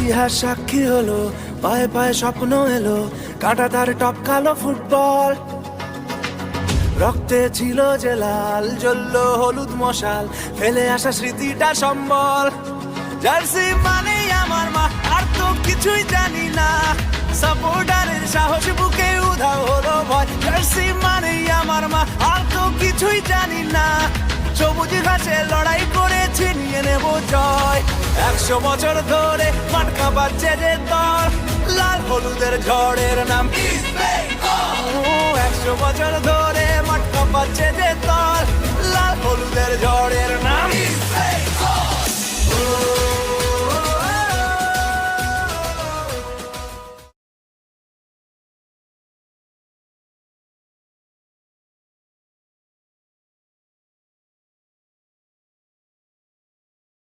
ইতিহাস সাক্ষী হলো, পায়ে পায়ে স্বপ্ন এলো, কাঁটা তার টপকালো ফুটবল। রক্তে ছিল যে লাল, জ্বললো হলুদ মশাল, ফেলে আসা স্মৃতিটা সম্বল। জার্সি মানেই আমার মা, আর তো কিছুই জানি না। সাপোর্টারের সাহস বুকে উধাও হলো ভয়। জার্সি মানেই আমার মা, আর তো কিছুই জানি না। সবুজ ঘাসে লড়াই করেছি, নিয়ে নেব জয়। 100 বছর ধরে মাঠ কাঁপাচ্ছে যে দল, লাল হলুদের ঝড়ের নাম ইস্ট বেঙ্গল। 100 বছর ধরে মাঠ কাঁপাচ্ছে যে দল, লাল হলুদের ঝড়ের নাম ইস্ট